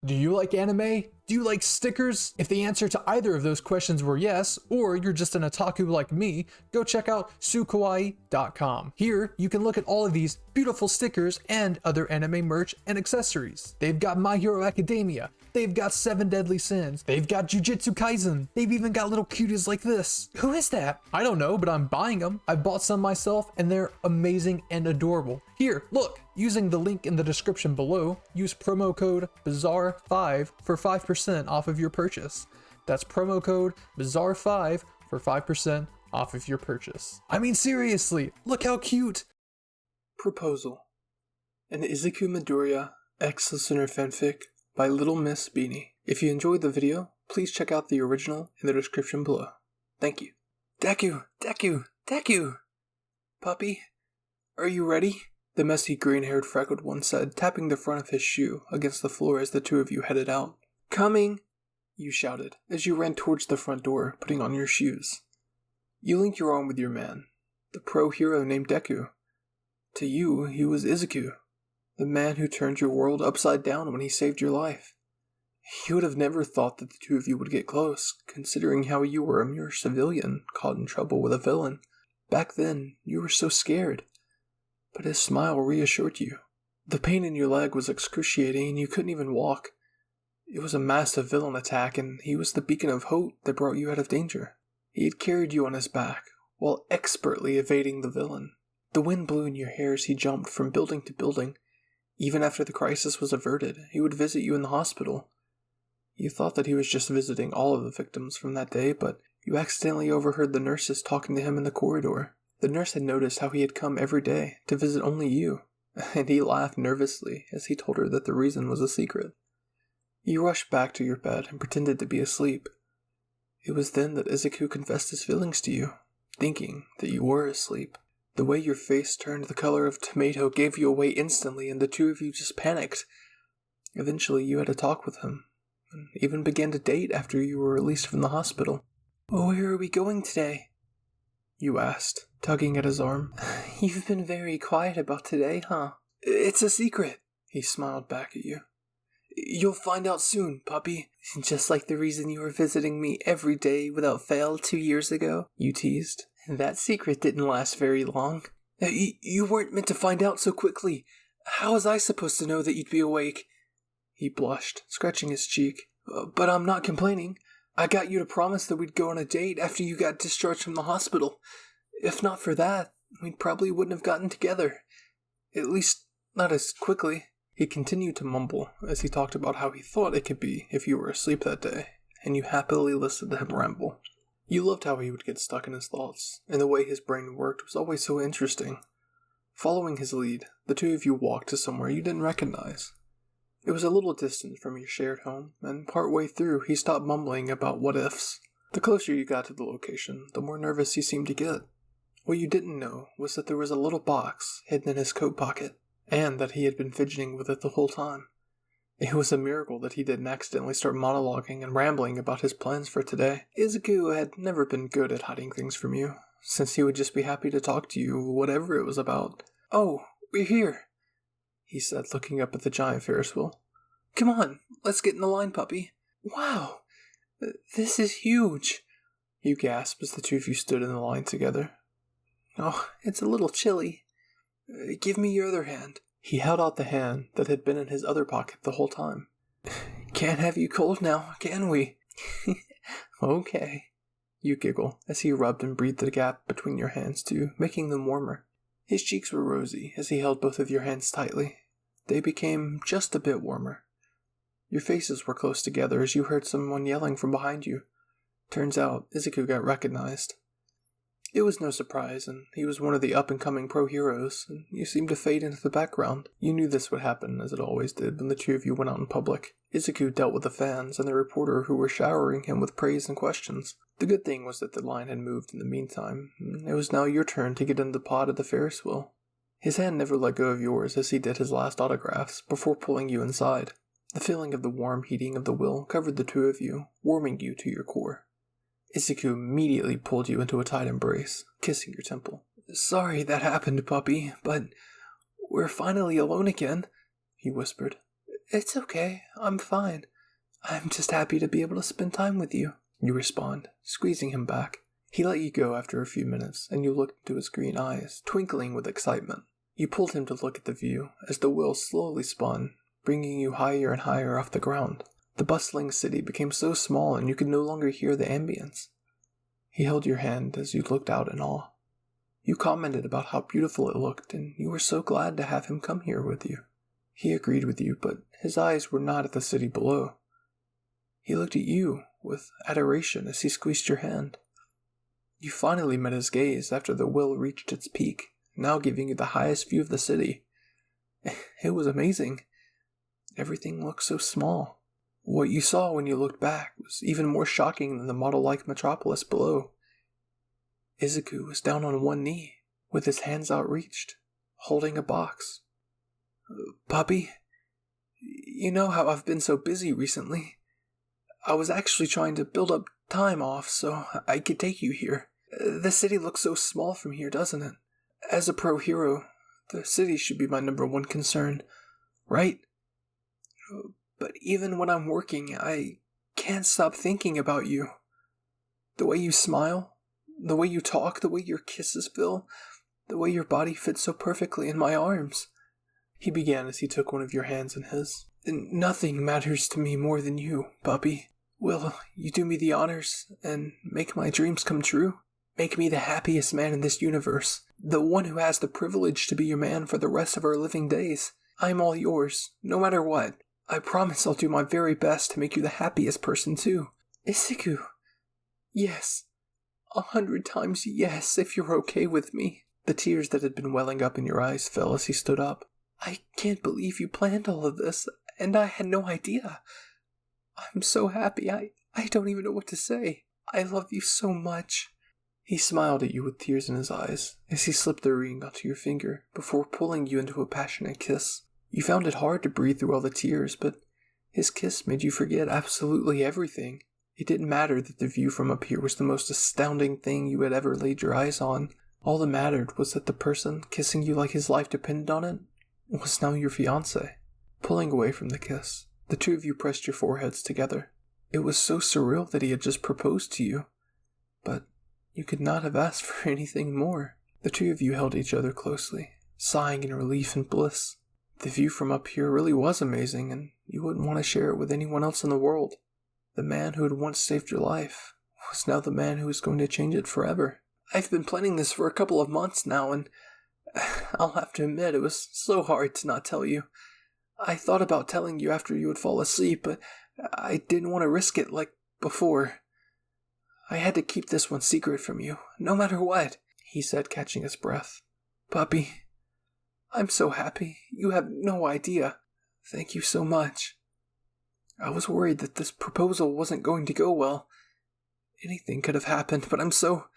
Do you like anime? Do you like stickers? If the answer to either of those questions were yes, or you're just an otaku like me, go check out sukawaii.com. Here, you can look at all of these beautiful stickers and other anime merch and accessories. They've got My Hero Academia, they've got 7 Deadly Sins, they've got Jujutsu Kaisen, they've even got little cuties like this. Who is that? I don't know, but I'm buying them. I bought some myself and they're amazing and adorable. Here, look, using the link in the description below, use promo code BAZAAR5 for 5% off of your purchase. That's promo code BAZAAR5 for 5% off of your purchase. I mean, seriously, look how cute! Proposal. An Izuku Midoriya ex-listener fanfic by Little Miss Beanie. If you enjoyed the video, please check out the original in the description below. Thank you. Deku! Deku! Deku! Puppy, are you ready? The messy green-haired freckled one said, tapping the front of his shoe against the floor as the two of you headed out. Coming! You shouted, as you ran towards the front door, putting on your shoes. You linked your arm with your man, the pro hero named Deku. To you, he was Izuku, the man who turned your world upside down when he saved your life. You would have never thought that the two of you would get close, considering how you were a mere civilian caught in trouble with a villain. Back then, you were so scared. But his smile reassured you. The pain in your leg was excruciating and you couldn't even walk. It was a massive villain attack and he was the beacon of hope that brought you out of danger. He had carried you on his back, while expertly evading the villain. The wind blew in your hair as he jumped from building to building. Even after the crisis was averted, he would visit you in the hospital. You thought that he was just visiting all of the victims from that day, but you accidentally overheard the nurses talking to him in the corridor. The nurse had noticed how he had come every day to visit only you, and he laughed nervously as he told her that the reason was a secret. You rushed back to your bed and pretended to be asleep. It was then that Izuku confessed his feelings to you, thinking that you were asleep. The way your face turned the color of tomato gave you away instantly, and the two of you just panicked. Eventually, you had a talk with him, and even began to date after you were released from the hospital. Where are we going today? You asked, tugging at his arm. You've been very quiet about today, huh? It's a secret, he smiled back at you. You'll find out soon, puppy. Just like the reason you were visiting me every day without fail 2 years ago, you teased. That secret didn't last very long. You weren't meant to find out so quickly. How was I supposed to know that you'd be awake? He blushed, scratching his cheek. But I'm not complaining. I got you to promise that we'd go on a date after you got discharged from the hospital. If not for that, we probably wouldn't have gotten together. At least, not as quickly. He continued to mumble as he talked about how he thought it could be if you were asleep that day, and you happily listened to him ramble. You loved how he would get stuck in his thoughts, and the way his brain worked was always so interesting. Following his lead, the two of you walked to somewhere you didn't recognize. It was a little distance from your shared home, and partway through he stopped mumbling about what-ifs. The closer you got to the location, the more nervous he seemed to get. What you didn't know was that there was a little box hidden in his coat pocket, and that he had been fidgeting with it the whole time. It was a miracle that he didn't accidentally start monologuing and rambling about his plans for today. Izuku had never been good at hiding things from you, since he would just be happy to talk to you, whatever it was about. Oh, we're here, he said, looking up at the giant Ferris wheel. Come on, let's get in the line, puppy. Wow, this is huge, you gasped as the two of you stood in the line together. Oh, it's a little chilly. Give me your other hand. He held out the hand that had been in his other pocket the whole time. Can't have you cold now, can we? Okay. You giggle as he rubbed and breathed the gap between your hands too, making them warmer. His cheeks were rosy as he held both of your hands tightly. They became just a bit warmer. Your faces were close together as you heard someone yelling from behind you. Turns out, Izuku got recognized. It was no surprise, and he was one of the up-and-coming pro heroes, and you seemed to fade into the background. You knew this would happen, as it always did when the two of you went out in public. Izuku dealt with the fans and the reporter who were showering him with praise and questions. The good thing was that the line had moved in the meantime. It was now your turn to get into the pod of the Ferris wheel. His hand never let go of yours as he did his last autographs, before pulling you inside. The feeling of the warm heating of the wheel covered the two of you, warming you to your core. Izuku immediately pulled you into a tight embrace, kissing your temple. Sorry that happened, puppy, but we're finally alone again, he whispered. It's okay, I'm fine. I'm just happy to be able to spend time with you, you respond, squeezing him back. He let you go after a few minutes, and you looked into his green eyes, twinkling with excitement. You pulled him to look at the view as the wheel slowly spun, bringing you higher and higher off the ground. The bustling city became so small and you could no longer hear the ambience. He held your hand as you looked out in awe. You commented about how beautiful it looked, and you were so glad to have him come here with you. He agreed with you, but his eyes were not at the city below. He looked at you with adoration as he squeezed your hand. You finally met his gaze after the wheel reached its peak, now giving you the highest view of the city. It was amazing. Everything looked so small. What you saw when you looked back was even more shocking than the model-like metropolis below. Izuku was down on one knee, with his hands outreached, holding a box. Puppy, you know how I've been so busy recently. I was actually trying to build up time off so I could take you here. The city looks so small from here, doesn't it? As a pro hero, the city should be my number one concern, right? But even when I'm working, I can't stop thinking about you. The way you smile, the way you talk, the way your kisses feel, the way your body fits so perfectly in my arms. He began as he took one of your hands in his. Nothing matters to me more than you, puppy. Will you do me the honors and make my dreams come true? Make me the happiest man in this universe, the one who has the privilege to be your man for the rest of our living days. I'm all yours, no matter what. I promise I'll do my very best to make you the happiest person too. Izuku. Yes. 100 times yes, if you're okay with me. The tears that had been welling up in your eyes fell as he stood up. I can't believe you planned all of this, and I had no idea. I'm so happy, I don't even know what to say. I love you so much. He smiled at you with tears in his eyes as he slipped the ring onto your finger before pulling you into a passionate kiss. You found it hard to breathe through all the tears, but his kiss made you forget absolutely everything. It didn't matter that the view from up here was the most astounding thing you had ever laid your eyes on. All that mattered was that the person kissing you like his life depended on it was now your fiancé. Pulling away from the kiss, the two of you pressed your foreheads together. It was so surreal that he had just proposed to you, but you could not have asked for anything more. The two of you held each other closely, sighing in relief and bliss. The view from up here really was amazing, and you wouldn't want to share it with anyone else in the world. The man who had once saved your life was now the man who was going to change it forever. I've been planning this for a couple of months now, and I'll have to admit it was so hard to not tell you. I thought about telling you after you would fall asleep, but I didn't want to risk it like before. I had to keep this one secret from you, no matter what, he said, catching his breath. Puppy, I'm so happy. You have no idea. Thank you so much. I was worried that this proposal wasn't going to go well. Anything could have happened, but I'm so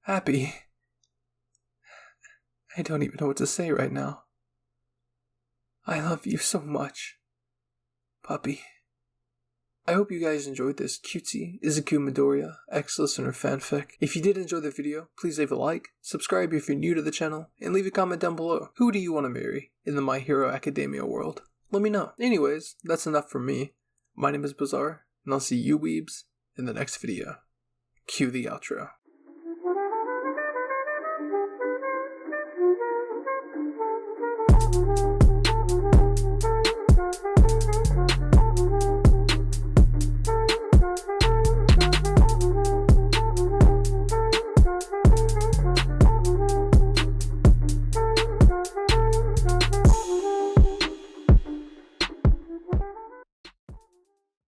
happy. I don't even know what to say right now. I love you so much, puppy. I hope you guys enjoyed this cutesy Izuku Midoriya ex-listener fanfic. If you did enjoy the video, please leave a like, subscribe if you're new to the channel, and leave a comment down below. Who do you want to marry in the My Hero Academia world? Let me know. Anyways, that's enough from me. My name is Bazaar, and I'll see you weebs in the next video. Cue the outro.